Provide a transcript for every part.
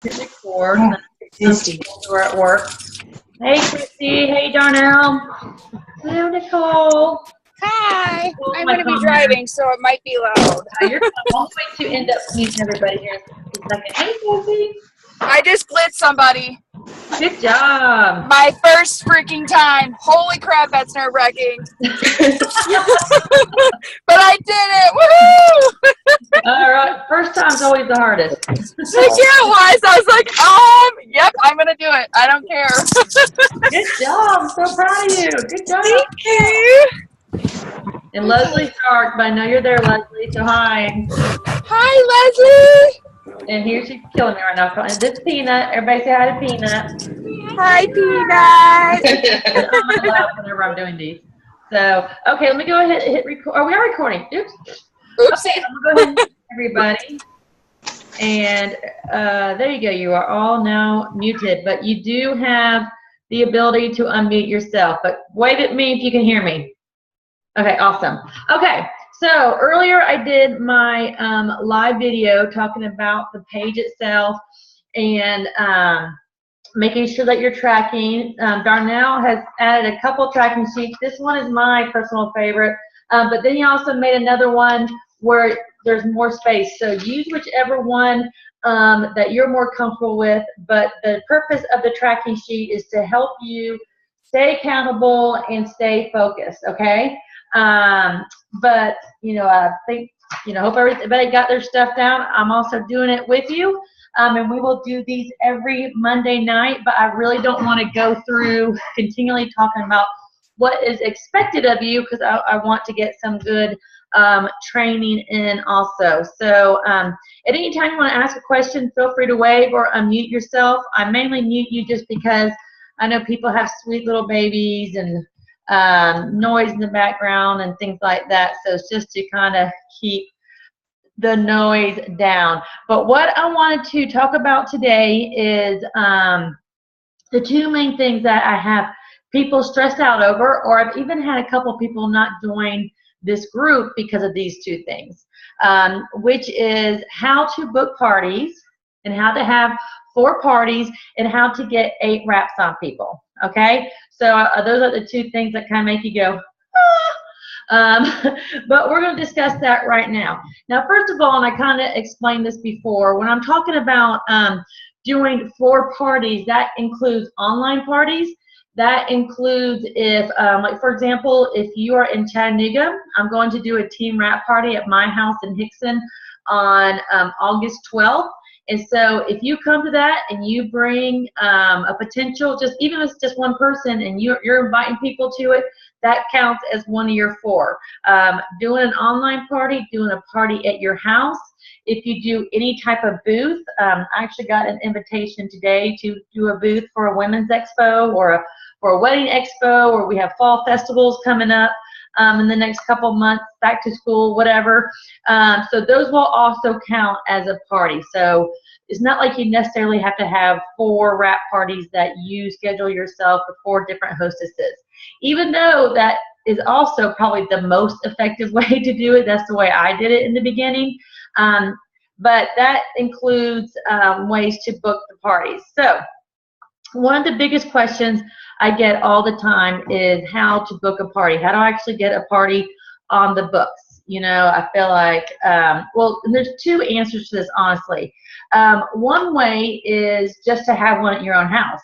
hit record. We're at work. Hey, Christy. Hey, Darnell. Hello, Nicole. Hi. I'm going to be driving, so it might be loud. You're fine. I'm going to end up meeting everybody here in a second. Hey, Sophie. I just blitzed somebody. Good job. My first freaking time. Holy crap, that's nerve-wracking. But I did it. Woohoo! All right. First time's always the hardest. Yeah, it was. I was like, yep, I'm going to do it. I don't care. Good job. I'm so proud of you. Good job. Thank you. And Leslie Stark, but I know you're there, Leslie, so hi. Hi, Leslie. And here she's killing me right now. And this is Peanut. Everybody say hi to Peanut. Hi, Peanut. I'm loud whenever I'm doing these. So, okay, let me go ahead and hit record. Oh, we are recording. Oops. Oopsie. Okay, I'm going to go ahead and mute everybody. And there you go. You are all now muted, but you do have the ability to unmute yourself. But wave at me if you can hear me. Okay, awesome. Okay, so earlier I did my live video talking about the page itself and making sure that you're tracking. Darnell has added a couple tracking sheets. This one is my personal favorite, but then he also made another one where there's more space. So use whichever one that you're more comfortable with, but the purpose of the tracking sheet is to help you stay accountable and stay focused, okay? But, you know, I think, you know, hope everybody got their stuff down. I'm also doing it with you. And we will do these every Monday night, but I really don't want to go through continually talking about what is expected of you because I want to get some good training in also. So at any time you want to ask a question, feel free to wave or unmute yourself. I mainly mute you just because I know people have sweet little babies and noise in the background and things like that. So it's just to kind of keep the noise down. But what I wanted to talk about today is the two main things that I have people stressed out over, or I've even had a couple people not join this group because of these two things, which is how to book parties and how to have 4 parties and how to get 8 wraps on people. Okay, so those are the two things that kind of make you go, but we're going to discuss that right now. Now, first of all, and I kind of explained this before, when I'm talking about doing 4 parties, that includes online parties. That includes if, like for example, if you are in Chattanooga, I'm going to do a team wrap party at my house in Hickson on August 12th. And so if you come to that and you bring a potential, just even if it's just one person and you're inviting people to it, that counts as one of your 4. Doing an online party, doing a party at your house. If you do any type of booth, I actually got an invitation today to do a booth for a women's expo or for a wedding expo, or we have fall festivals coming up in the next couple months, back to school, whatever. So those will also count as a party. So it's not like you necessarily have to have 4 wrap parties that you schedule yourself with 4 different hostesses. Even though that is also probably the most effective way to do it. That's the way I did it in the beginning. But that includes ways to book the parties. So one of the biggest questions I get all the time is how to book a party. How do I actually get a party on the books? You know, I feel like, well, there's 2 answers to this, honestly. One way is just to have one at your own house,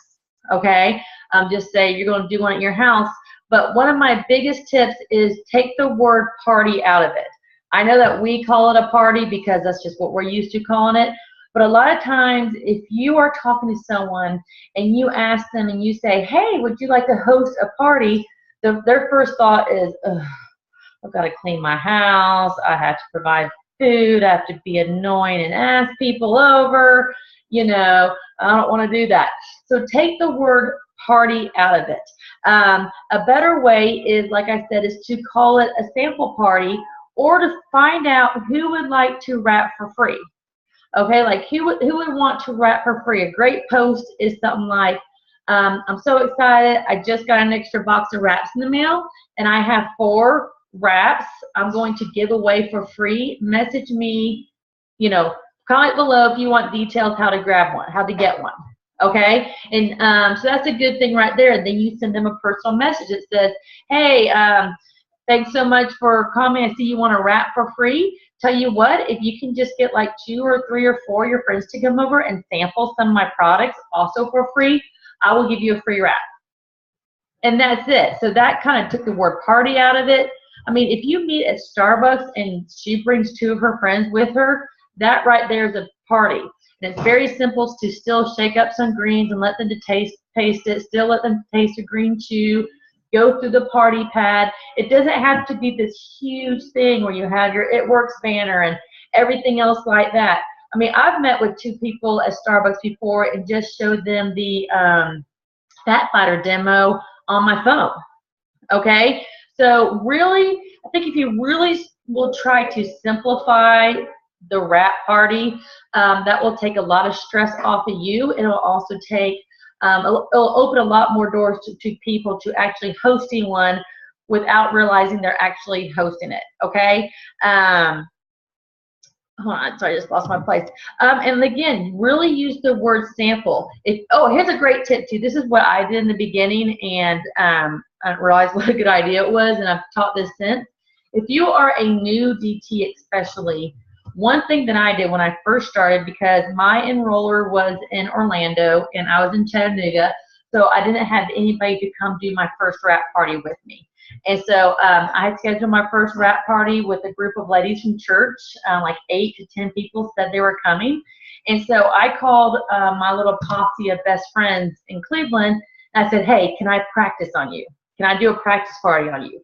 okay? Just say you're going to do one at your house. But one of my biggest tips is take the word party out of it. I know that we call it a party because that's just what we're used to calling it. But a lot of times, if you are talking to someone and you ask them and you say, hey, would you like to host a party? Their first thought is, ugh, I've got to clean my house. I have to provide food. I have to be annoying and ask people over. You know, I don't want to do that. So take the word party out of it. A better way is, like I said, is to call it a sample party or to find out who would like to wrap for free. Okay, like who would want to wrap for free? A great post is something like, I'm so excited. I just got an extra box of wraps in the mail, and I have 4 wraps I'm going to give away for free. Message me, you know, Comment below if you want details how to grab one, how to get one. Okay, and so that's a good thing right there. Then you send them a personal message that says, hey, thanks so much for commenting. I see you want a wrap for free. Tell you what, if you can just get like 2 or 3 or 4 of your friends to come over and sample some of my products also for free, I will give you a free wrap. And that's it. So that kind of took the word party out of it. I mean, if you meet at Starbucks and she brings 2 of her friends with her, that right there is a party. And it's very simple to still shake up some greens and let them taste it, still let them taste a green chew, go through the party pad. It doesn't have to be this huge thing where you have your It Works banner and everything else like that. I mean, I've met with 2 people at Starbucks before and just showed them the Fat Fighter demo on my phone. Okay? So really, I think if you really will try to simplify the wrap party, that will take a lot of stress off of you. It'll also take, it'll open a lot more doors to people to actually hosting one without realizing they're actually hosting it. Okay? Hold on, sorry, I just lost my place. And again, really use the word sample. Oh, here's a great tip too. This is what I did in the beginning, and I realized what a good idea it was, and I've taught this since. If you are a new DT especially, one thing that I did when I first started, because my enroller was in Orlando and I was in Chattanooga, so I didn't have anybody to come do my first wrap party with me. And so I had scheduled my first wrap party with a group of ladies from church, like 8 to 10 people said they were coming. And so I called my little posse of best friends in Cleveland, and I said, hey, can I practice on you? Can I do a practice party on you?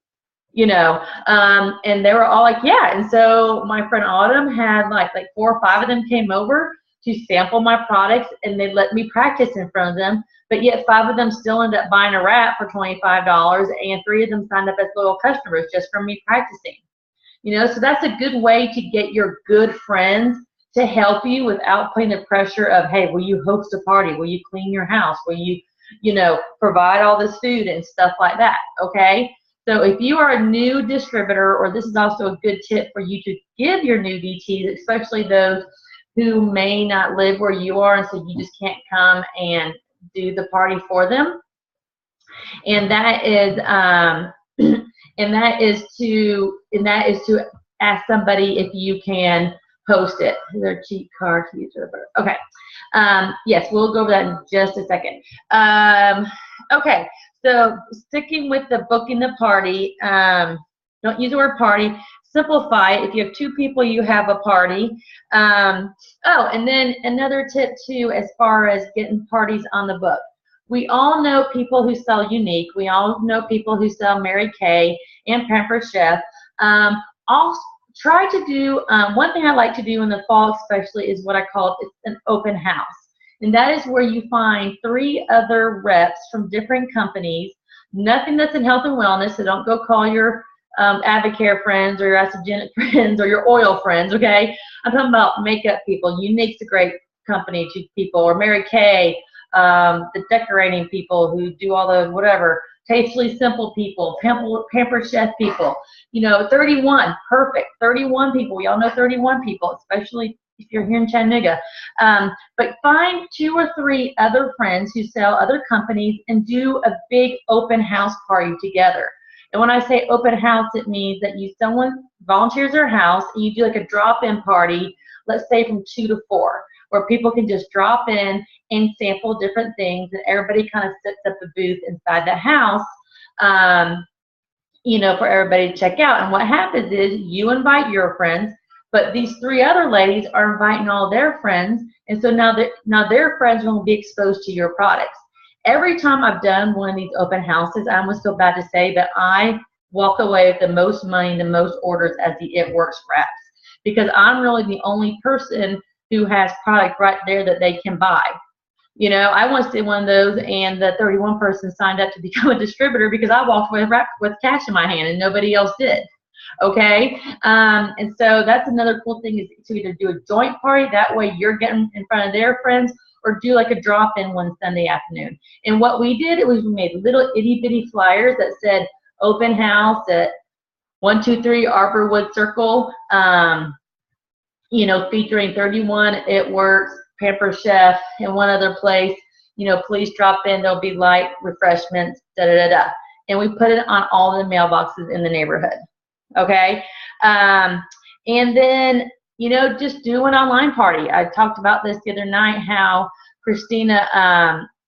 You know, and they were all like, yeah. And so my friend Autumn had like 4 or 5 of them came over to sample my products, and they let me practice in front of them. But yet 5 of them still ended up buying a wrap for $25, and 3 of them signed up as loyal customers just from me practicing. You know, so that's a good way to get your good friends to help you without putting the pressure of, hey, will you host a party? Will you clean your house? Will you, you know, provide all this food and stuff like that, okay? So if you are a new distributor, or this is also a good tip for you to give your new DTs, especially those who may not live where you are, and so you just can't come and do the party for them. And that is and that is to ask somebody if you can host it. Their cheat card to use. Okay. Yes, we'll go over that in just a second. Okay. So sticking with the booking the party, don't use the word party. Simplify it. If you have 2 people, you have a party. Oh, and then another tip too, as far as getting parties on the book. We all know people who sell Unique. We all know people who sell Mary Kay and Pampered Chef. Also, try to do, one thing I like to do in the fall especially is what I call an open house. And that is where you find 3 other reps from different companies, nothing that's in health and wellness, so don't go call your Advocare friends or your Astogenic friends or your oil friends, okay? I'm talking about makeup people. Unique's a great company to people, or Mary Kay, the decorating people who do all the whatever, Tastefully Simple people, Pampered Chef people. You know, 31, perfect. 31 people. We all know 31 people, especially if you're here in Chattanooga. But find 2 or 3 other friends who sell other companies and do a big open house party together. And when I say open house, it means that someone volunteers their house and you do like a drop-in party, let's say from 2 to 4, where people can just drop in and sample different things, and everybody kind of sets up a booth inside the house, you know, for everybody to check out. And what happens is you invite your friends, but these 3 other ladies are inviting all their friends, and so now their friends will be exposed to your products. Every time I've done one of these open houses, I almost feel bad to say, but I walk away with the most money, the most orders as the It Works wraps, because I'm really the only person who has product right there that they can buy. You know, I once did one of those, and the 31 person signed up to become a distributor because I walked away with cash in my hand and nobody else did. Okay, and so that's another cool thing, is to either do a joint party, that way you're getting in front of their friends, or do like a drop-in one Sunday afternoon. And what we did, we made little itty-bitty flyers that said open house at 123 Arborwood Circle, you know, featuring 31 It Works, Pamper Chef, and one other place. You know, please drop in. There'll be light refreshments, da da da da. And we put it on all the mailboxes in the neighborhood. Okay. And then, you know, just do an online party. I talked about this the other night, how Christina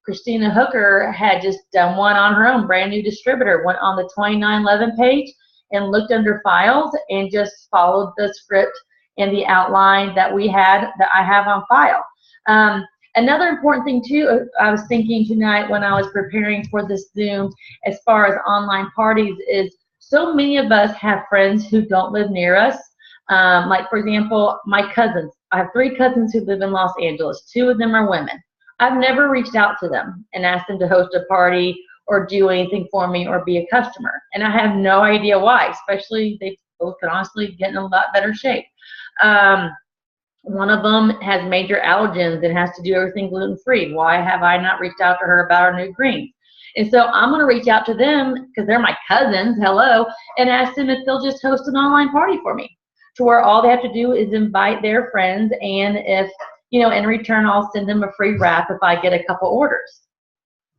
Hooker had just done one on her own, brand new distributor, went on the 2911 page and looked under files and just followed the script and the outline that I have on file. Another important thing too, I was thinking tonight when I was preparing for this Zoom as far as online parties, is so many of us have friends who don't live near us. Like, for example, my cousins. I have 3 cousins who live in Los Angeles. 2 of them are women. I've never reached out to them and asked them to host a party or do anything for me or be a customer. And I have no idea why, especially they both could honestly get in a lot better shape. One of them has major allergens and has to do everything gluten-free. Why have I not reached out to her about our new greens? And so I'm going to reach out to them because they're my cousins, hello, and ask them if they'll just host an online party for me, to where all they have to do is invite their friends, and if, you know, in return, I'll send them a free wrap if I get a couple orders.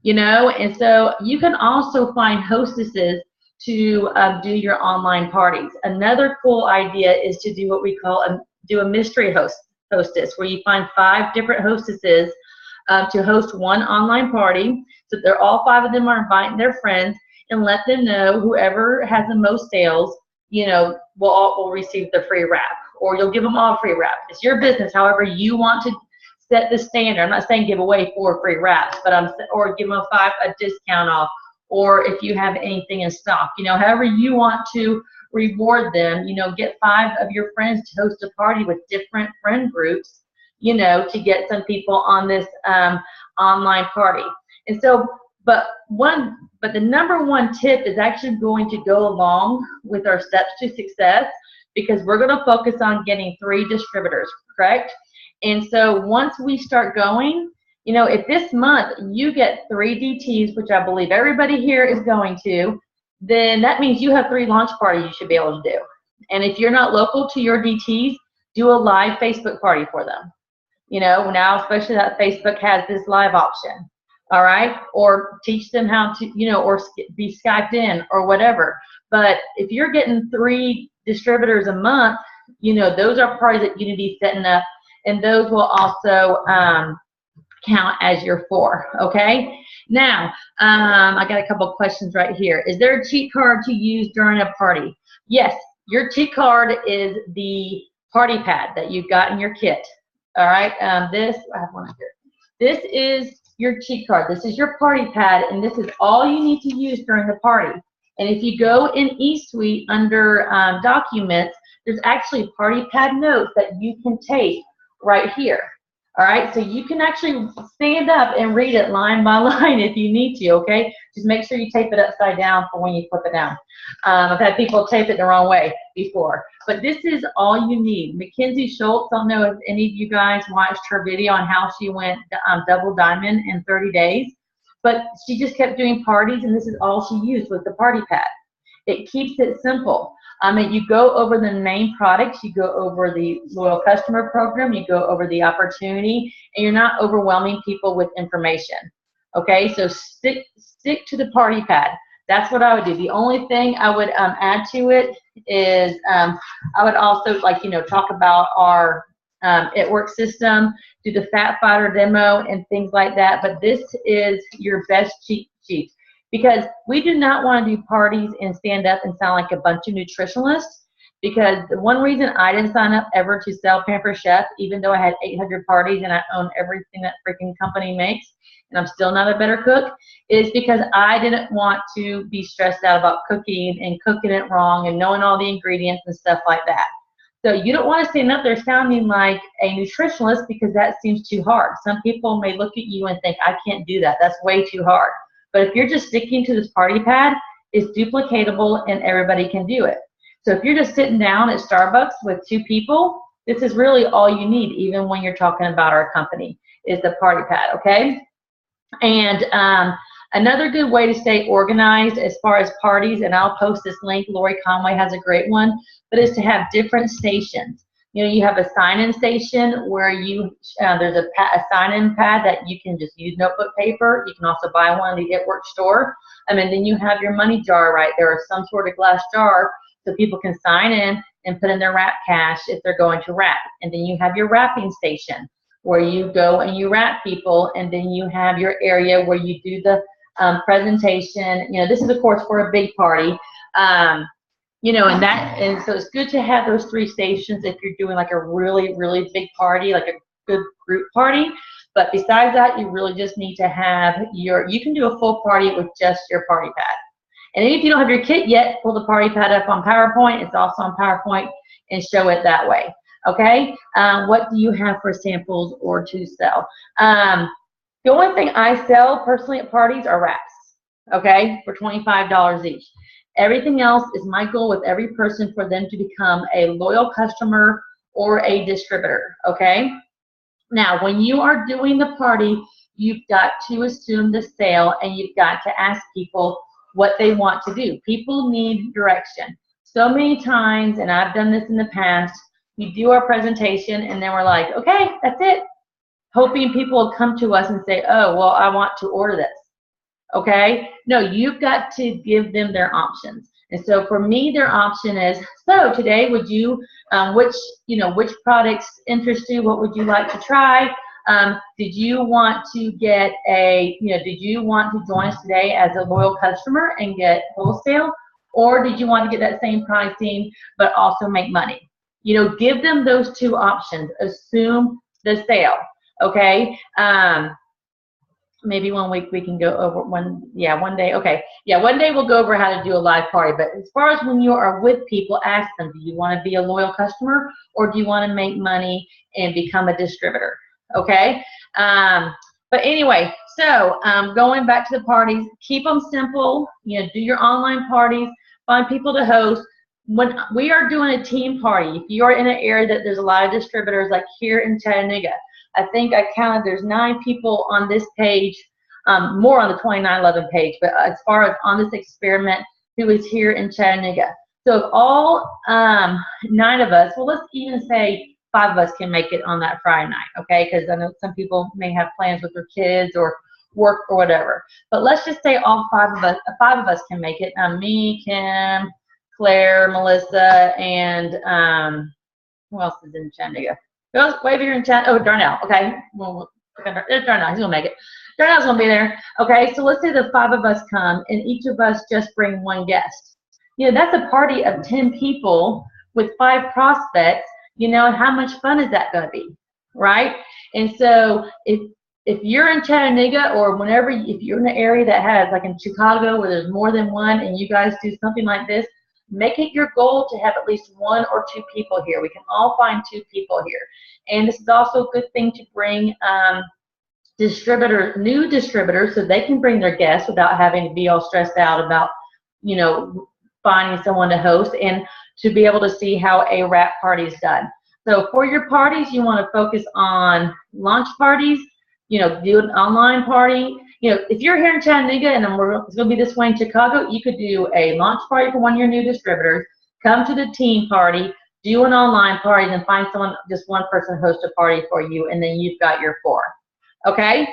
You know, and so you can also find hostesses to do your online parties. Another cool idea is to do what we call a mystery hostess, where you find 5 different hostesses to host one online party. So they're all 5 of them are inviting their friends, and let them know whoever has the most sales, you know, will receive the free wrap, or you'll give them all free wrap. It's your business, however you want to set the standard. I'm not saying give away 4 free wraps, but or give them a discount off, or if you have anything in stock, you know, however you want to reward them. You know, get 5 of your friends to host a party with different friend groups, you know, to get some people on this online party. And so, but the number 1 tip is actually going to go along with our steps to success, because we're going to focus on getting 3 distributors, correct? And so once we start going, you know, if this month you get 3 DTs, which I believe everybody here is going to, then that means you have 3 launch parties you should be able to do. And if you're not local to your DTs, do a live Facebook party for them. You know, now especially that Facebook has this live option, all right? Or teach them how to, you know, or be Skyped in or whatever. But if you're getting 3 distributors a month, you know, those are parties that you need to be setting up, and those will also count as your 4, okay? Now, I got a couple of questions right here. Is there a cheat card to use during a party? Yes, your cheat card is the party pad that you've got in your kit, all right? I have one here. This is your cheat card. This is your party pad, and this is all you need to use during the party. And if you go in eSuite under Documents, there's actually party pad notes that you can take right here. All right, so you can actually stand up and read it line by line if you need to, okay? Just make sure you tape it upside down for when you flip it down. I've had people tape it the wrong way before. But this is all you need. Mackenzie Schultz, I don't know if any of you guys watched her video on how she went double diamond in 30 days. But she just kept doing parties, and this is all she used was the party pad. It keeps it simple. You go over the main products, you go over the loyal customer program, you go over the opportunity, and you're not overwhelming people with information. Okay, so stick to the party pad. That's what I would do. The only thing I would add to it is I would also, like, you know, talk about our It Works system, do the Fat Fighter demo and things like that. But this is your best cheat sheet. Because we do not want to do parties and stand up and sound like a bunch of nutritionalists. Because the one reason I didn't sign up ever to sell Pamper Chef, even though I had 800 parties and I own everything that freaking company makes, and I'm still not a better cook, is because I didn't want to be stressed out about cooking and cooking it wrong and knowing all the ingredients and stuff like that. So you don't want to stand up there sounding like a nutritionalist, because that seems too hard. Some people may look at you and think, I can't do that. That's way too hard. But if you're just sticking to this party pad, it's duplicatable and everybody can do it. So if you're just sitting down at Starbucks with 2 people, this is really all you need, even when you're talking about our company, is the party pad, okay? And another good way to stay organized as far as parties, and I'll post this link, Lori Conway has a great one, but is to have different stations. You know, you have a sign-in station where you there's a sign-in pad that you can just use notebook paper. You can also buy one at the It Works store. And then you have your money jar right there, or some sort of glass jar, so people can sign in and put in their wrap cash if they're going to wrap. And then you have your wrapping station where you go and you wrap people, and then you have your area where you do the presentation. You know, this is of course for a big party. You know, and so it's good to have those 3 stations if you're doing like a really, really big party, like a good group party. But besides that, you really just need to have you can do a full party with just your party pad. And if you don't have your kit yet, pull the party pad up on PowerPoint. It's also on PowerPoint, and show it that way. Okay? What do you have for samples or to sell? The only thing I sell personally at parties are wraps. Okay? For $25 each. Everything else is my goal with every person for them to become a loyal customer or a distributor. Okay? Now, when you are doing the party, you've got to assume the sale, and you've got to ask people what they want to do. People need direction. So many times, and I've done this in the past, we do our presentation, and then we're like, okay, that's it. Hoping people will come to us and say, oh, well, I want to order this. Okay? No, you've got to give them their options. And so for me, their option is, so today, would you, which products interest you? What would you like to try? Did you want to get did you want to join us today as a loyal customer and get wholesale? Or did you want to get that same pricing but also make money? You know, give them those 2 options. Assume the sale. Okay? Maybe one week we can go over one day. Okay. Yeah, one day we'll go over how to do a live party. But as far as when you are with people, ask them, do you want to be a loyal customer, or do you want to make money and become a distributor? Okay. But anyway, so going back to the parties, keep them simple. You know, do your online parties, find people to host. When we are doing a team party, if you are in an area that there's a lot of distributors, like here in Chattanooga, I think I counted there's 9 people on this page, more on the 2911 page, but as far as on this experiment, who is here in Chattanooga. So if all 9 of us, well, let's even say 5 of us can make it on that Friday night, okay? Because I know some people may have plans with their kids or work or whatever. But let's just say all 5 of us can make it. Me, Kim, Claire, Melissa, and who else is in Chattanooga? Wave here in chat. Oh, Darnell. Okay. Well, Darnell. He's going to make it. Darnell's going to be there. Okay. So let's say the 5 of us come, and each of us just bring 1 guest. You know, that's a party of 10 people with 5 prospects. You know, and how much fun is that going to be? Right? And so if you're in Chattanooga, or if you're in an area that has, like in Chicago, where there's more than 1, and you guys do something like this, make it your goal to have at least 1 or 2 people here. We can all find 2 people here. And this is also a good thing to bring new distributors, so they can bring their guests without having to be all stressed out about, you know, finding someone to host, and to be able to see how a wrap party is done. So for your parties, you want to focus on launch parties, you know, do an online party. You know, if you're here in Chattanooga, and it's going to be this way in Chicago, you could do a launch party for one of your new distributors, come to the team party, do an online party, then find someone, just one person host a party for you, and then you've got your 4. Okay?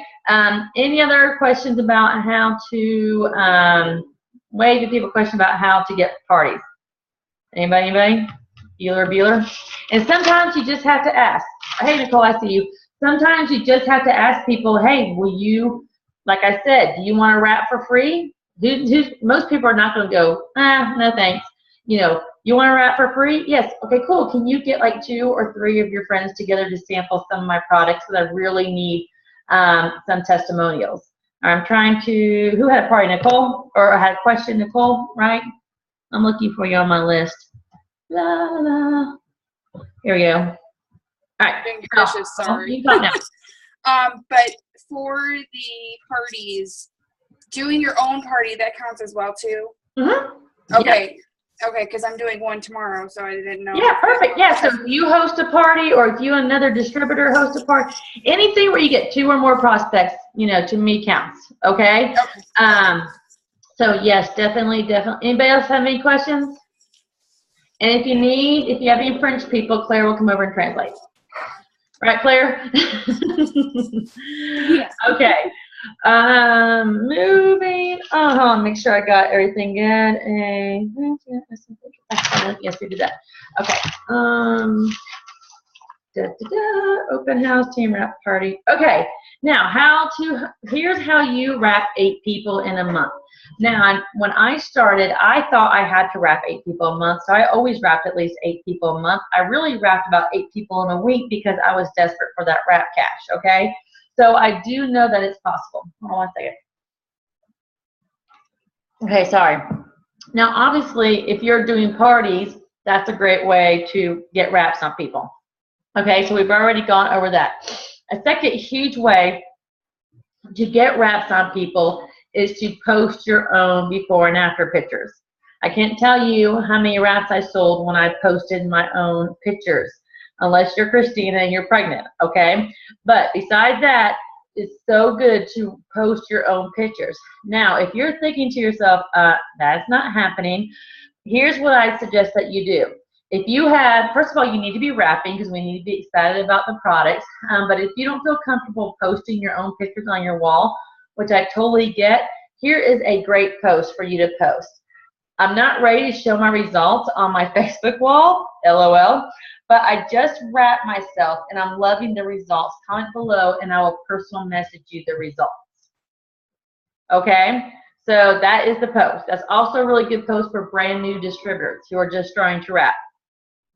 Any other questions about how to, Wade, if you have a question about how to get parties? Anybody? Bueller? And sometimes you just have to ask. Hey, Nicole, I see you. Sometimes you just have to ask people, hey, will you, like I said, do you want to wrap for free? Most people are not going to go, no thanks. You know, you want to wrap for free? Yes. Okay, cool. Can you get like 2 or 3 of your friends together to sample some of my products, because I really need some testimonials. I'm trying to, who had a party? Nicole? Or I had a question, Nicole, right? I'm looking for you on my list. La, la. Here we go. All right. Gracious, sorry. You got now. But for the parties, doing your own party, that counts as well too? Mm-hmm. Okay. Yeah. Okay, because I'm doing one tomorrow, so I didn't know. Yeah, perfect. Yeah, so if you host a party, or if you and another distributor host a party, anything where you get 2 or more prospects, you know, to me counts. Okay? So yes, definitely. Anybody else have any questions? And if you have any French people, Claire will come over and translate. Right, Claire? Yeah. Okay. Moving on. Make sure I got everything good. Yes, we did that. Okay. Open house, team wrap party. Okay. Now, here's how you wrap 8 people in a month. Now, when I started, I thought I had to wrap 8 people a month, so I always wrapped at least 8 people a month. I really wrapped about 8 people in a week because I was desperate for that wrap cash, okay? So I do know that it's possible. Hold on one second. Okay, sorry. Now, obviously, if you're doing parties, that's a great way to get wraps on people. Okay, so we've already gone over that. A second huge way to get wraps on people is to post your own before and after pictures. I can't tell you how many wraps I sold when I posted my own pictures, unless you're Christina and you're pregnant, okay? But besides that, it's so good to post your own pictures. Now, if you're thinking to yourself, that's not happening, here's what I suggest that you do. If you have, first of all, you need to be wrapping because we need to be excited about the products. But if you don't feel comfortable posting your own pictures on your wall, which I totally get, here is a great post for you to post. I'm not ready to show my results on my Facebook wall, LOL, but I just wrapped myself and I'm loving the results. Comment below and I will personal message you the results. Okay? So that is the post. That's also a really good post for brand new distributors who are just starting to wrap.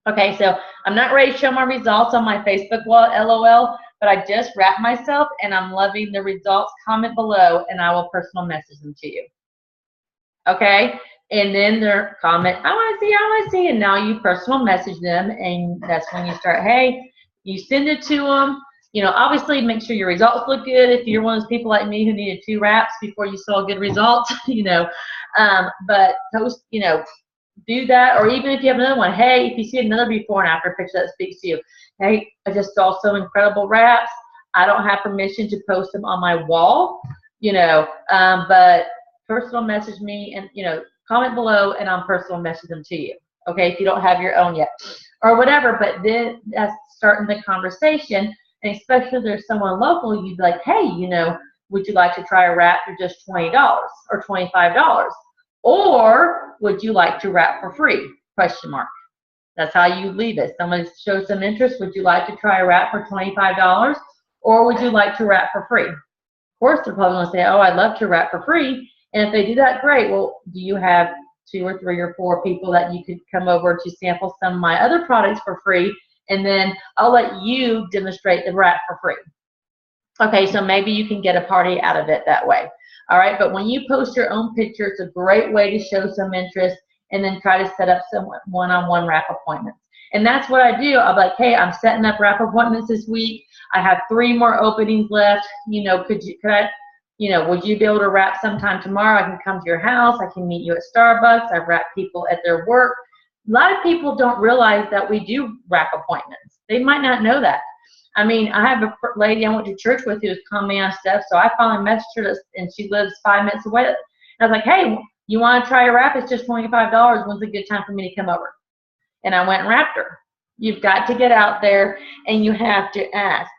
Okay, so I'm not ready to show my results on my Facebook wall, LOL, but I just wrapped myself and I'm loving the results. Comment below and I will personal message them to you. Okay, and then their comment, I want to see, and now you personal message them, and that's when you start, hey, you send it to them. You know, obviously make sure your results look good. If you're one of those people like me who needed 2 wraps before you saw good results, you know, but post, you know, do that, or even if you have another one, hey, if you see another before and after picture that speaks to you, hey, I just saw some incredible wraps. I don't have permission to post them on my wall, you know, but personal message me and, you know, comment below and I'll personal message them to you, okay, if you don't have your own yet, or whatever. But then that's starting the conversation, and especially if there's someone local, you'd be like, hey, you know, would you like to try a wrap for just $20 or $25? Or would you like to wrap for free? Question mark. That's how you leave it. Someone shows some interest. Would you like to try a wrap for $25? Or would you like to wrap for free? Of course, they're probably going to say, oh, I'd love to wrap for free. And if they do that, great. Well, do you have 2 or 3 or 4 people that you could come over to sample some of my other products for free? And then I'll let you demonstrate the wrap for free. Okay, so maybe you can get a party out of it that way. All right, but when you post your own picture, it's a great way to show some interest and then try to set up some one-on-one wrap appointments. And that's what I do. I'm like, hey, I'm setting up wrap appointments this week. I have 3 more openings left. You know, would you be able to wrap sometime tomorrow? I can come to your house. I can meet you at Starbucks. I've wrapped people at their work. A lot of people don't realize that we do wrap appointments. They might not know that. I mean, I have a lady I went to church with who was calling me on stuff, so I finally messaged her, and she lives 5 minutes away. And I was like, hey, you want to try a wrap? It's just $25. When's a good time for me to come over? And I went and wrapped her. You've got to get out there, and you have to ask.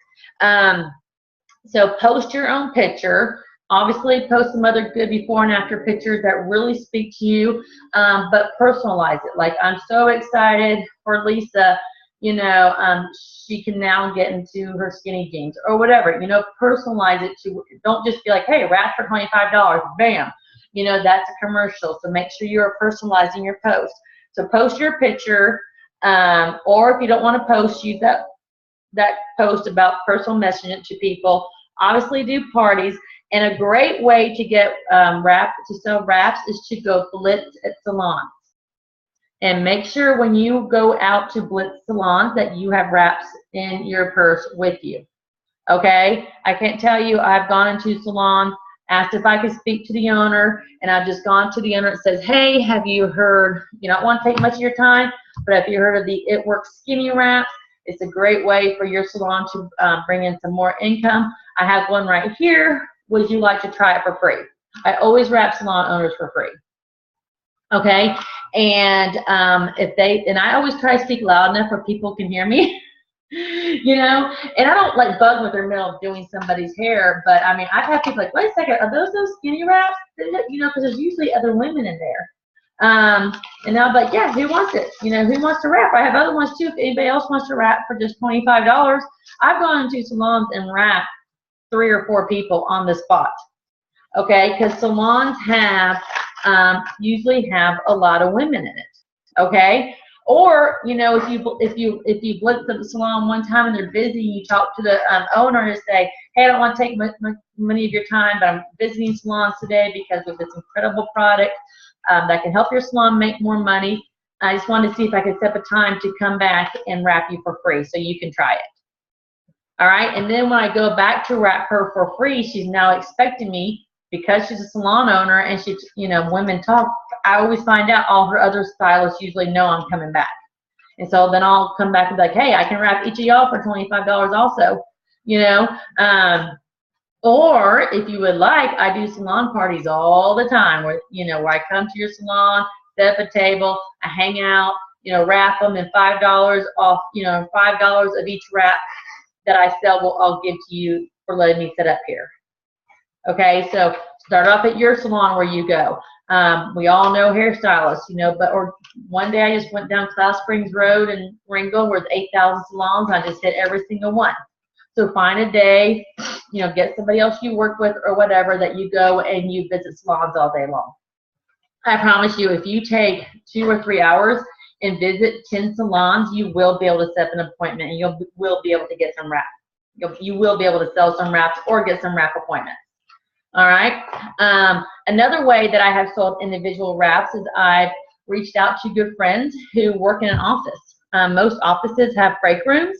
So post your own picture. Obviously, post some other good before and after pictures that really speak to you, but personalize it. Like, I'm so excited for Lisa. You know, she can now get into her skinny jeans or whatever. You know, personalize it to, don't just be like, hey, wrap for $25, bam. You know, that's a commercial. So make sure you're personalizing your post. So post your picture, or if you don't want to post, use that post about personal messaging to people. Obviously, do parties. And a great way to get to sell wraps is to go blitz at salons. And make sure when you go out to blitz salons that you have wraps in your purse with you. Okay? I can't tell you, I've gone into salons, asked if I could speak to the owner, and I've just gone to the owner and says, hey, have you heard, you don't want to take much of your time, but have you heard of the It Works Skinny Wraps? It's a great way for your salon to bring in some more income. I have one right here. Would you like to try it for free? I always wrap salon owners for free. Okay, And and I always try to speak loud enough where people can hear me. You know, and I don't like bug with their middle of doing somebody's hair, but I mean, I've had people like, wait a second, are those skinny wraps? You know, because there's usually other women in there. And I'm like, yeah, who wants it? You know, who wants to wrap? I have other ones too. If anybody else wants to wrap for just $25, I've gone into salons and wrapped 3 or 4 people on the spot. Okay, because salons usually have a lot of women in it. Okay. Or, you know, if you blitz the salon one time and they're busy, you talk to the owner and say, hey, I don't want to take many of your time, but I'm visiting salons today because of this incredible product that can help your salon make more money. I just wanted to see if I could set a time to come back and wrap you for free so you can try it. All right, and then when I go back to wrap her for free, she's now expecting me, because she's a salon owner and she, you know, women talk, I always find out all her other stylists usually know I'm coming back. And so then I'll come back and be like, hey, I can wrap each of y'all for $25 also, you know. Or if you would like, I do salon parties all the time where, you know, where I come to your salon, set up a table, I hang out, you know, wrap them, and $5 off, you know, $5 of each wrap that I sell I'll give to you for letting me set up here. Okay, so start off at your salon where you go. We all know hairstylists, you know, or one day I just went down Cloud Springs Road in Ringgold where there's 8,000 salons. I just hit every single one. So find a day, you know, get somebody else you work with or whatever that you go and you visit salons all day long. I promise you, if you take 2 or 3 hours and visit 10 salons, you will be able to set an appointment and you will be able to get some wraps. You will be able to sell some wraps or get some wrap appointments. All right. Another way that I have sold individual wraps is I've reached out to good friends who work in an office. Most offices have break rooms,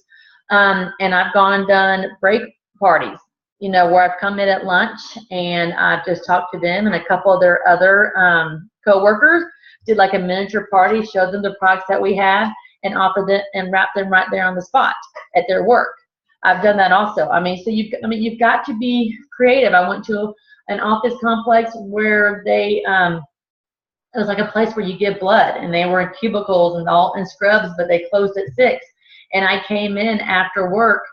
and I've gone and done break parties, you know, where I've come in at lunch and I've just talked to them and a couple of their other co-workers, did like a miniature party, showed them the products that we have, and offered them and wrapped them right there on the spot at their work. I've done that also. I mean, so you've got to be creative. I went to an office complex where it was like a place where you give blood, and they were in cubicles and all in scrubs, but they closed at 6. And I came in after work,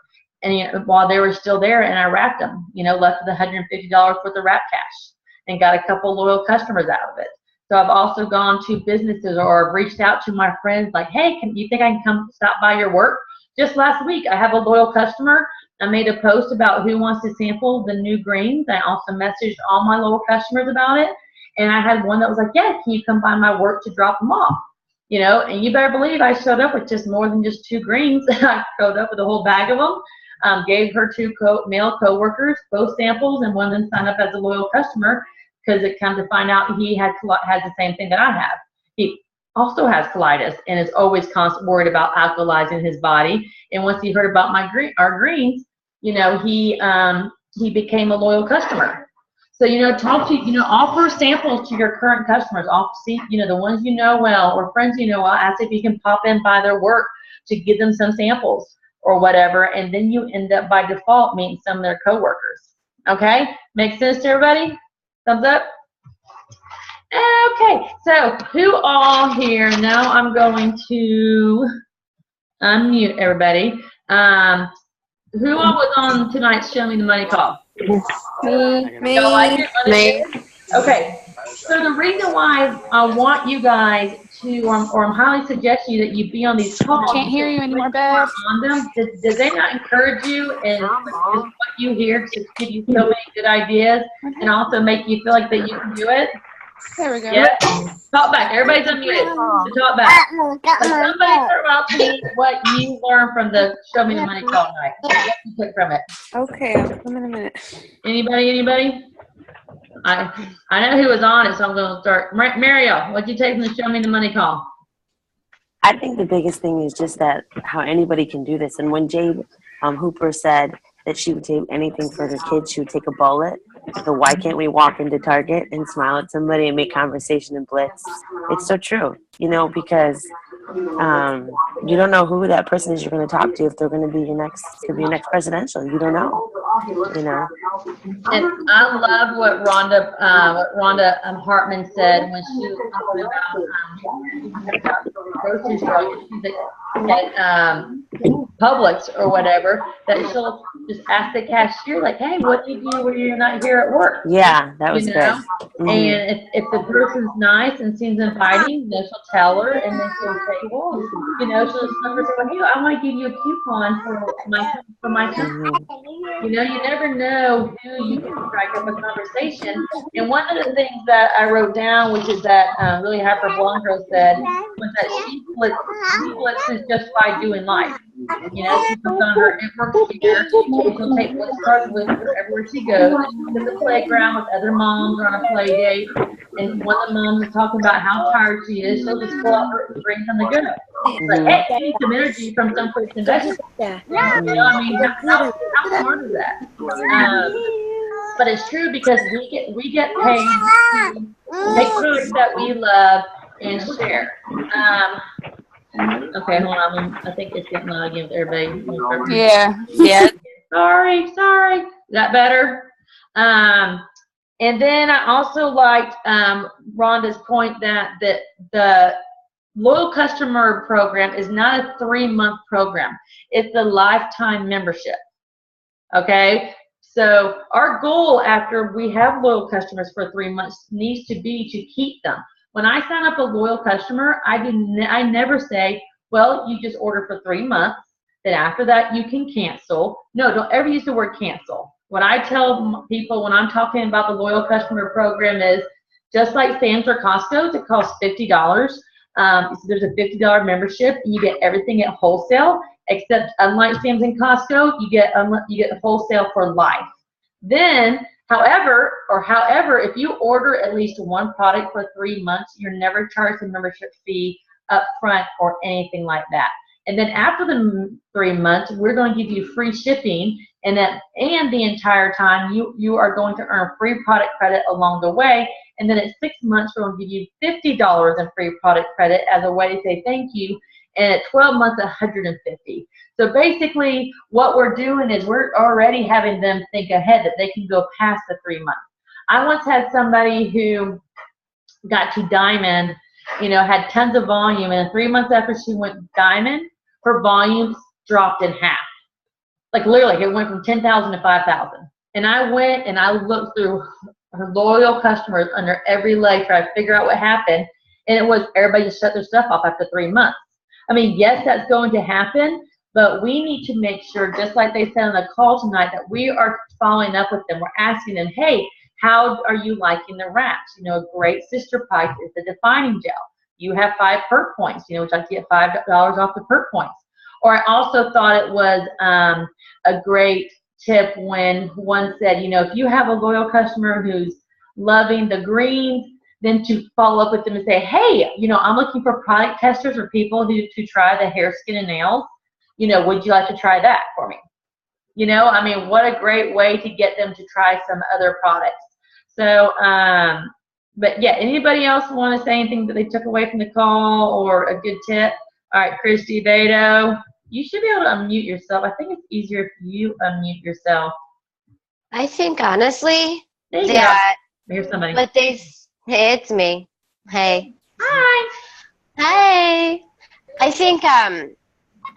and you know, while they were still there, and I wrapped them. You know, left with $150 worth of wrap cash, and got a couple loyal customers out of it. So I've also gone to businesses or reached out to my friends like, hey, you think I can come stop by your work? Just last week, I have a loyal customer. I made a post about who wants to sample the new greens. I also messaged all my loyal customers about it. And I had one that was like, yeah, can you come by my work to drop them off? You know, and you better believe I showed up with just more than just 2 greens. I showed up with a whole bag of them, gave her 2 male co-workers both samples, and one of them signed up as a loyal customer because it come to find out he has the same thing that I have. He also has colitis and is always constantly worried about alkalizing his body. And once he heard about our greens, you know, he became a loyal customer. So, you know, offer samples to your current customers. You know, the ones you know well or friends you know well, ask if you can pop in by their work to give them some samples or whatever, and then you end up by default meeting some of their coworkers. Okay? Make sense to everybody? Thumbs up? Okay, so who all here? Now I'm going to unmute everybody. Who all was on tonight's Show Me the Money call? Me. Okay, so the reason why I want you guys to, or I'm highly suggesting you that you be on these calls. Can't hear you anymore, Beth. On them, does they not encourage you and what you hear to give you so many good ideas and also make you feel like that you can do it? There we go. Yeah. Talk back. Everybody's unmuted. So talk back. Like somebody start out to me what you learned from the Show Me the Money call night. What you took from it. Okay, I'll come in a minute. Anybody? I know who was on it, so I'm going to start. Mariel, what'd you take from the Show Me the Money call? I think the biggest thing is just that how anybody can do this. And when Jade Hooper said that she would take anything for her kids, she would take a bullet. So why can't we walk into Target and smile at somebody and make conversation and blitz? It's so true, you know, because you don't know who that person is you're going to talk to if they're going to be your next presidential. You don't know. you know. And I love what Rhonda Hartman said when she was talking about grocery store. She's at Publix or whatever, that she'll just ask the cashier, like, hey, what do you do when you're not here at work? Yeah, that was You good. know? Mhm. And if the person's nice and seems inviting, then she'll tell her, and then she'll say, well, you know, she'll just let her say, well, hey, I want to give you a coupon for my company. Mhm. You know, you never know who you can strike up a conversation. And one of the things that I wrote down, which is that Lily Hyper Blanco said, was that she blitzes just by doing life. You know, she puts on her network gear, and she'll take Blitz cards with her everywhere she goes. She's at the playground with other moms or on a play date, and one of the moms is talking about how tired she is. She'll just pull out her and bring something good. Like, hey, you need some energy from some fruits and vegetables. You know, I mean, how smart is that? But it's true because we get paid to take products that we love and share. Okay, hold on. I think it's getting loud again with everybody. Yeah. Sorry. Is that better? And then I also liked Rhonda's point that the loyal customer program is not a 3-month program. It's a lifetime membership. Okay? So our goal after we have loyal customers for 3 months needs to be to keep them. When I sign up a loyal customer, I never say, well, you just order for 3 months, then after that you can cancel. No, don't ever use the word cancel. What I tell people when I'm talking about the loyal customer program is just like Sam's or Costco's, it costs $50. So there's a $50 membership, and you get everything at wholesale, except unlike Sam's and Costco, you get wholesale for life. Then, however, if you order at least one product for 3 months, you're never charged a membership fee up front or anything like that. And then after the 3 months, we're going to give you free shipping, and the entire time you are going to earn free product credit along the way. And then at 6 months, we're going to give you $50 in free product credit as a way to say thank you. And at 12 months, $150. So basically, what we're doing is we're already having them think ahead that they can go past the 3 months. I once had somebody who got to Diamond, you know, had tons of volume, and 3 months after she went Diamond, her volume dropped in half. Like literally, it went from 10,000 to 5,000. And I went and I looked through her loyal customers under every leg, trying to figure out what happened. And it was everybody just shut their stuff off after 3 months. I mean, yes, that's going to happen, but we need to make sure, just like they said on the call tonight, that we are following up with them. We're asking them, hey, how are you liking the wraps? You know, a great sister price is the defining gel. You have 5 perk points. You know, would you like to get $5 off the perk points? Or I also thought it was a great tip when one said, you know, if you have a loyal customer who's loving the greens, then to follow up with them and say, hey, you know, I'm looking for product testers or people who to try the hair, skin, and nails. You know, would you like to try that for me? You know, I mean, what a great way to get them to try some other products. So, but yeah, anybody else want to say anything that they took away from the call or a good tip? All right, Christy Beto, you should be able to unmute yourself. I think it's easier if you unmute yourself. I think honestly There you that go. Here's somebody. what they hey, it's me. Hey. Hi. Hey. I think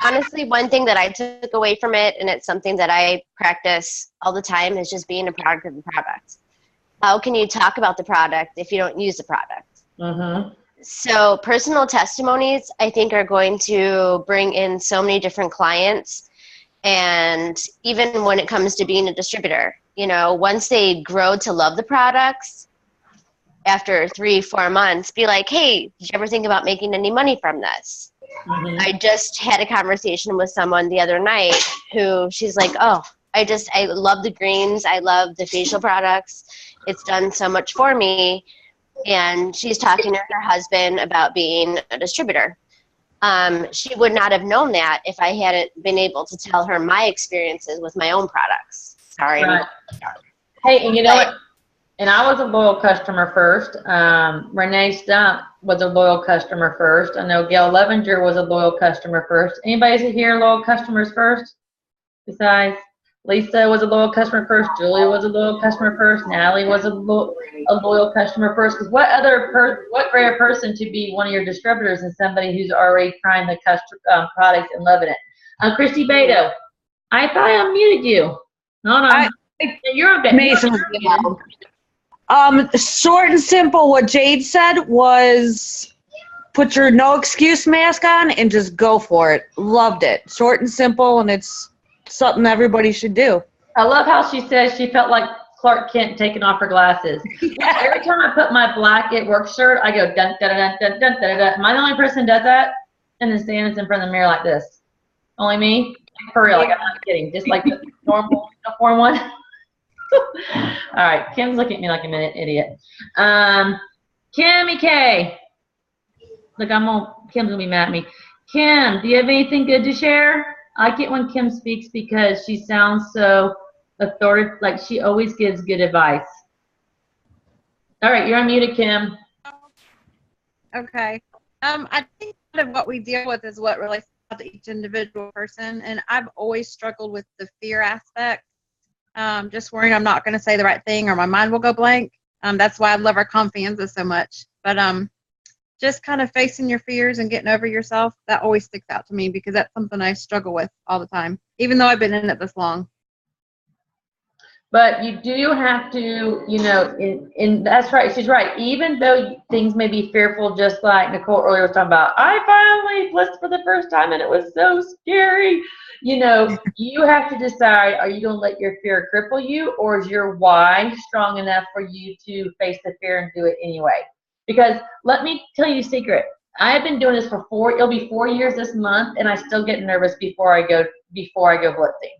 honestly one thing that I took away from it, and it's something that I practice all the time, is just being a product of the product. How can you talk about the product if you don't use the product? Mm-hmm. So personal testimonies, I think, are going to bring in so many different clients. And even when it comes to being a distributor, you know, once they grow to love the products, after 3-4 months, be like, hey, did you ever think about making any money from this? Mm-hmm. I just had a conversation with someone the other night who she's like, oh, I love the greens. I love the facial products. It's done so much for me. And she's talking to her husband about being a distributor. She would not have known that if I hadn't been able to tell her my experiences with my own products. Sorry. Right. Hey, and you know what? And I was a loyal customer first. Renee Stump was a loyal customer first. I know Gail Levenger was a loyal customer first. Anybody here loyal customers first? Besides Lisa was a loyal customer first. Julia was a loyal customer first. Natalie was a loyal customer first. Because what greater person to be one of your distributors than somebody who's already trying the products and loving it? Christy Beto, I thought I unmuted you. No, you're a Mason. Short and simple. What Jade said was, put your no excuse mask on and just go for it. Loved it. Short and simple, and it's something everybody should do. I love how she says she felt like Clark Kent taking off her glasses. Every time I put my black at work shirt, I go dun dun dun dun dun dun dun. Am I the only person who does that? And then stands in front of the mirror like this. Only me? For real, like I'm not kidding. Just like the normal uniform one. All right, Kim's looking at me like I'm an idiot. Kimmy K. Look, Kim's gonna be mad at me. Kim, do you have anything good to share? I like it when Kim speaks because she sounds so authoritative, like she always gives good advice. All right, you're unmuted, Kim. Okay. I think part of what we deal with is what relates to each individual person, and I've always struggled with the fear aspect. Just worrying I'm not going to say the right thing or my mind will go blank. That's why I love our confianza so much. But just kind of facing your fears and getting over yourself, that always sticks out to me because that's something I struggle with all the time, even though I've been in it this long. But you do have to, you know, and that's right, she's right. Even though things may be fearful, just like Nicole earlier was talking about, I finally blissed for the first time and it was so scary. You know, you have to decide, are you going to let your fear cripple you, or is your why strong enough for you to face the fear and do it anyway? Because let me tell you a secret. I have been doing this for it'll be 4 years this month, and I still get nervous before I go blitzing.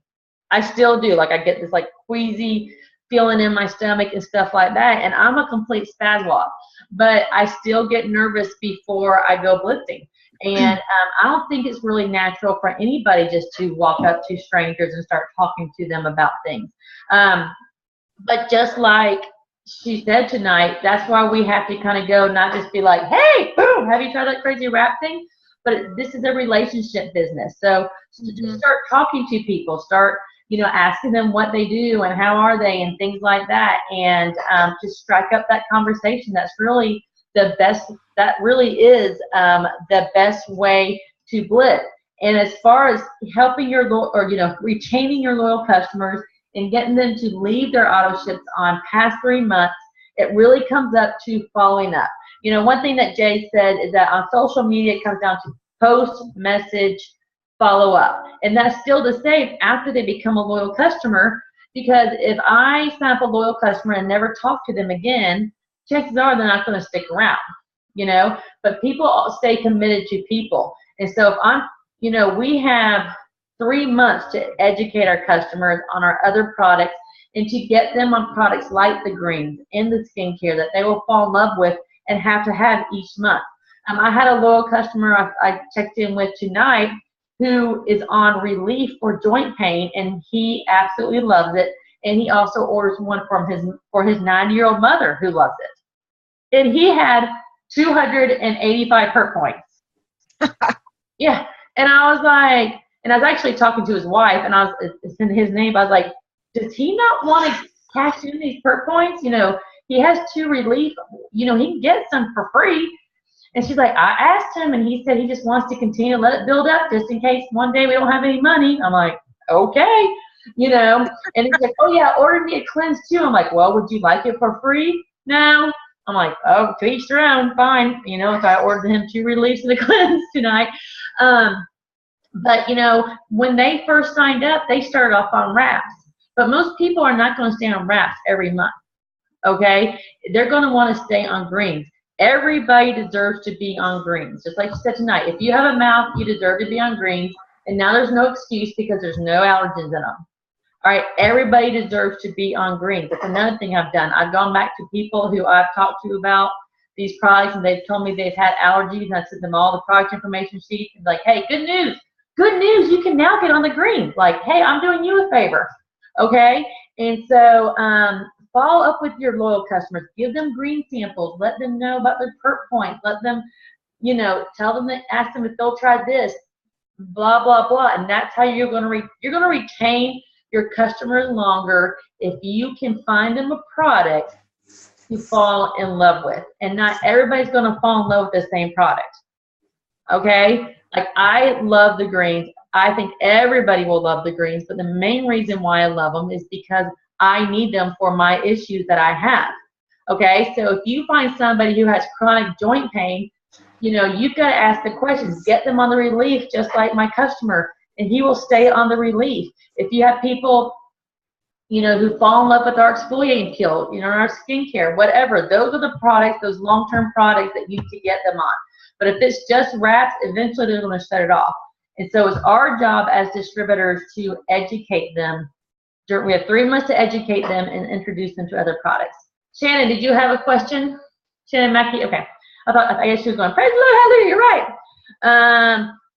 I still do. Like I get this like queasy feeling in my stomach and stuff like that, and I'm a complete spazwab. But I still get nervous before I go blitzing. And I don't think it's really natural for anybody just to walk up to strangers and start talking to them about things. But just like she said tonight, that's why we have to kind of go, not just be like, hey, boom, have you tried that crazy rap thing? But this is a relationship business. So just start talking to people, start, you know, asking them what they do and how are they and things like that. And just strike up that conversation. That's really the best, that really is the best way to blitz. And as far as helping retaining your loyal customers and getting them to leave their auto ships on past 3 months, it really comes up to following up. You know, one thing that Jay said is that on social media, it comes down to post, message, follow up. And that's still the same after they become a loyal customer, because if I sign up a loyal customer and never talk to them again, chances are they're not going to stick around, you know. But people stay committed to people. And so if we have 3 months to educate our customers on our other products and to get them on products like the greens and the skincare that they will fall in love with and have to have each month. I had a loyal customer I checked in with tonight who is on relief for joint pain, and he absolutely loves it. And he also orders one for his 90-year-old mother who loves it. And he had 285 hurt points. Yeah. And I was like, and I was actually talking to his wife, and it's in his name. I was like, does he not want to cash in these hurt points? You know, he has 2 relief. You know, he can get some for free. And she's like, I asked him, and he said he just wants to continue to let it build up just in case one day we don't have any money. I'm like, okay. You know, and he's like, oh yeah, order me a cleanse too. I'm like, well, would you like it for free? No. I'm like, oh, to each their own, fine. You know, so I ordered him 2 reliefs and a cleanse tonight. But you know, when they first signed up, they started off on wraps. But most people are not going to stay on wraps every month. Okay, they're going to want to stay on greens. Everybody deserves to be on greens, just like you said tonight. If you have a mouth, you deserve to be on greens. And now there's no excuse because there's no allergens in them. All right, everybody deserves to be on greens. That's another thing I've done. I've gone back to people who I've talked to about these products, and they've told me they've had allergies, and I sent them all the product information sheets and like, hey, good news. Good news, you can now get on the greens. Like, hey, I'm doing you a favor, okay? And so follow up with your loyal customers. Give them green samples. Let them know about their perk points. Let them, you know, tell them, ask them if they'll try this, blah, blah, blah. And that's how you're going to retain your customers longer if you can find them a product to fall in love with. And not everybody's going to fall in love with the same product. Okay? Like, I love the greens. I think everybody will love the greens, but the main reason why I love them is because I need them for my issues that I have. Okay? So if you find somebody who has chronic joint pain, you know, you've got to ask the questions. Get them on the relief, just like my customer, and he will stay on the relief. If you have people, you know, who fall in love with our exfoliating peel, you know, our skincare, whatever, those are the products, those long-term products that you need to get them on. But if it's just wraps, eventually they're going to shut it off. And so it's our job as distributors to educate them. We have 3 months to educate them and introduce them to other products. Shannon, did you have a question? Shannon Mackey? Okay. I guess she was going, praise the Lord, hallelujah, you're right.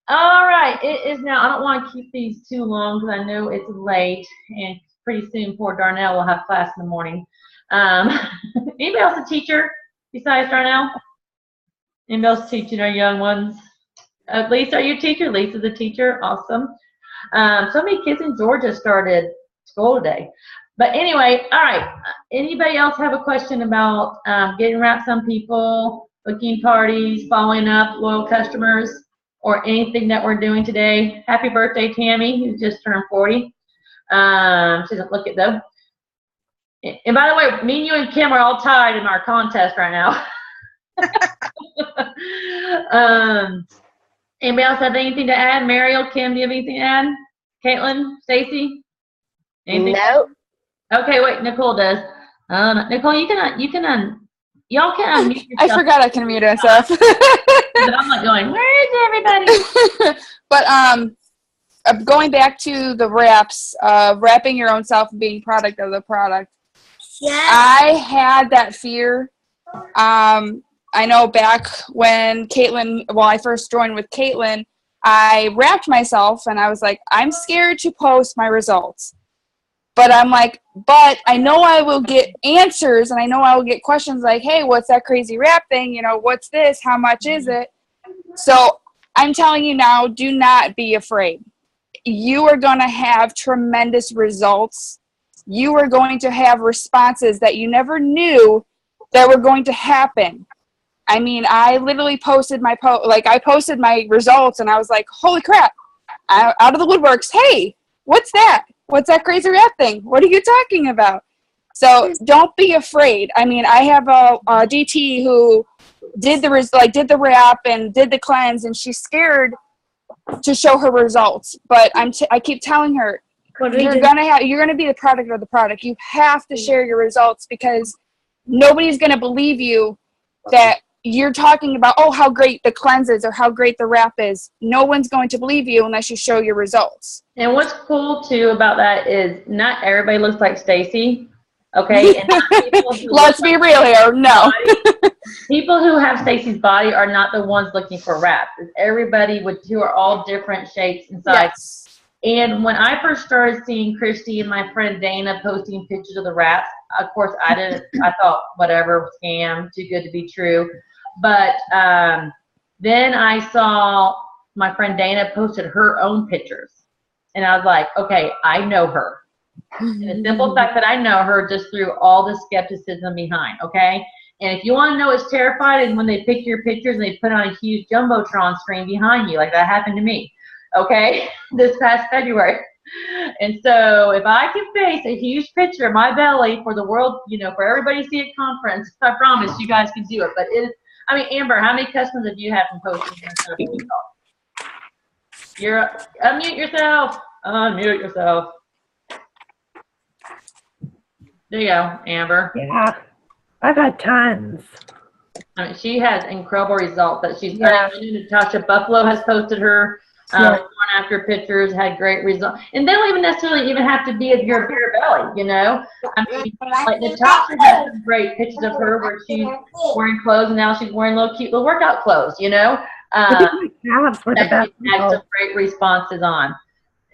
All right, it is now, I don't want to keep these too long because I know it's late, and pretty soon poor Darnell will have class in the morning. Anybody else a teacher besides Darnell? Anybody else teaching our young ones? Lisa, are you a teacher? Lisa's a teacher, awesome. So many kids in Georgia started school today. But anyway, all right, anybody else have a question about getting wraps on people, booking parties, following up loyal customers, or anything that we're doing today? Happy birthday, Tammy, who just turned 40. She doesn't look it, though. And by the way, me and you and Kim are all tied in our contest right now. Anybody else have anything to add? Mariel, Kim, do you have anything to add? Caitlin, Stacy? Anything? No. Okay, wait, Nicole does. Nicole, y'all can unmute yourself. I forgot I can mute myself. But I'm like going, where is everybody? But going back to the wraps, wrapping your own self and being product of the product. Yeah. I had that fear. I know back when I first joined with Caitlin, I wrapped myself and I was like, I'm scared to post my results. But I'm like, but I know I will get answers, and I know I will get questions like, hey, what's that crazy wrap thing? You know, what's this? How much is it? So I'm telling you now, do not be afraid. You are going to have tremendous results. You are going to have responses that you never knew that were going to happen. I mean, I literally posted I posted my results, and I was like, holy crap, out of the woodworks, hey, what's that? What's that crazy wrap thing? What are you talking about? So don't be afraid. I mean, I have a DT who did the wrap and did the cleanse, and she's scared to show her results. But I keep telling her, you're gonna be the product of the product. You have to share your results, because nobody's gonna believe you that you're talking about, oh, how great the cleanse is or how great the wrap is. No one's going to believe you unless you show your results. And what's cool too about that is not everybody looks like Stacy. Okay. And Let's be real here. No. People who have Stacy's body are not the ones looking for wraps. It's everybody who are all different shapes and sizes. Yes. And when I first started seeing Christy and my friend Dana posting pictures of the wraps, of course I thought, whatever, scam, too good to be true. But then I saw my friend Dana posted her own pictures. And I was like, okay, I know her. And the simple fact that I know her just through all the skepticism behind, okay? And if you want to know what's terrified, is when they pick your pictures and they put on a huge Jumbotron screen behind you, like that happened to me, okay, this past February. And so if I can face a huge picture of my belly for the world, you know, for everybody to see at conference, I promise you guys can do it. But Amber, how many customers have you had from posting your stuff? Unmute yourself. Unmute yourself. There you go, Amber. Yeah, I've had tons. I mean, she has incredible results that she's done. Natasha Buffalo has posted her before and after pictures, had great results. And they don't even necessarily have to be of your bare belly, you know. I mean, like Natasha has some great pictures of her where she's wearing clothes, and now she's wearing cute little workout clothes, you know. That she had some great responses on.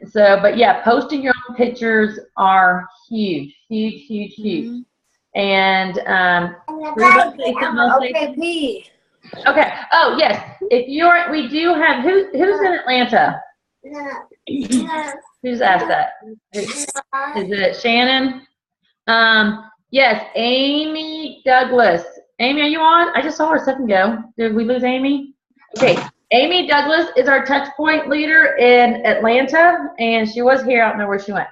So, but yeah, posting your own pictures are huge, huge, huge, huge. Mm-hmm. And okay. Oh yes, we do have who's in Atlanta? Who just asked that? Is it Shannon? Yes, Amy Douglas. Amy, are you on? I just saw her a second ago. Did we lose Amy? Okay. Amy Douglas is our touch point leader in Atlanta, and she was here. I don't know where she went.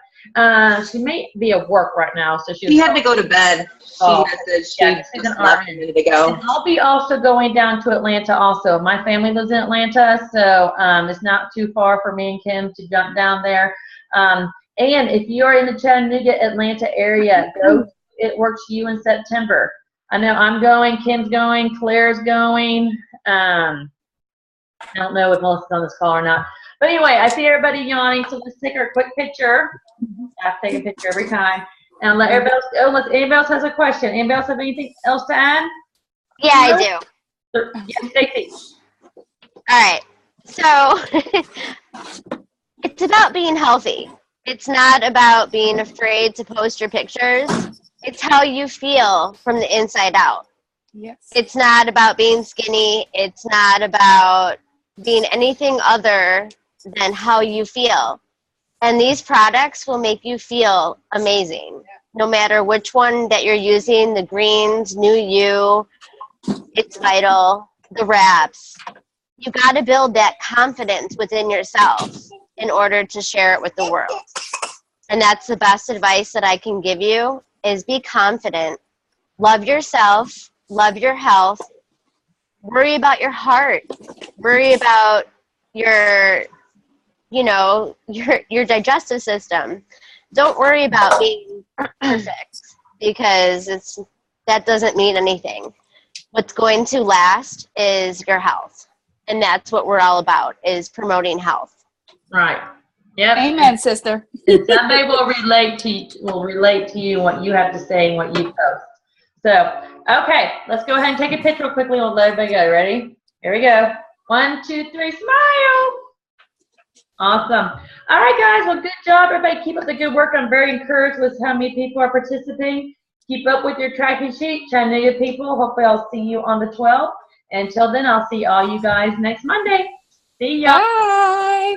She may be at work right now, so She had to go to bed. She messaged. She she's just an left a RN. minute ago. And I'll be also going down to Atlanta also. My family lives in Atlanta, so it's not too far for me and Kim to jump down there. And if you are in the Chattanooga, Atlanta area, go. It Works You in September. I know I'm going, Kim's going, Claire's going. I don't know if Melissa's on this call or not. But anyway, I see everybody yawning, so let's take our quick picture. I have to take a picture every time. And let everybody else go. Unless anybody else has a question. Anybody else have anything else to add? Yeah, I do. Yes, Stacy. All right. So it's about being healthy. It's not about being afraid to post your pictures. It's how you feel from the inside out. Yes. It's not about being skinny. It's not about being anything other than how you feel. And these products will make you feel amazing. No matter which one that you're using, the greens, New You, It's Vital, the wraps. You got to build that confidence within yourself in order to share it with the world. And that's the best advice that I can give you is be confident. Love yourself. Love your health. Worry about your heart. Worry about your digestive system. Don't worry about being perfect because that doesn't mean anything. What's going to last is your health. And that's what we're all about, is promoting health. Right. Yep. Amen, sister. And somebody will relate to you what you have to say and what you post. So, okay, let's go ahead and take a picture real quickly. We'll let everybody go. Ready? Here we go. 1, 2, 3, smile. Awesome. All right, guys. Well, good job. Everybody keep up the good work. I'm very encouraged with how many people are participating. Keep up with your tracking sheet. Chattanooga people, hopefully I'll see you on the 12th. Until then, I'll see all you guys next Monday. See ya. Bye.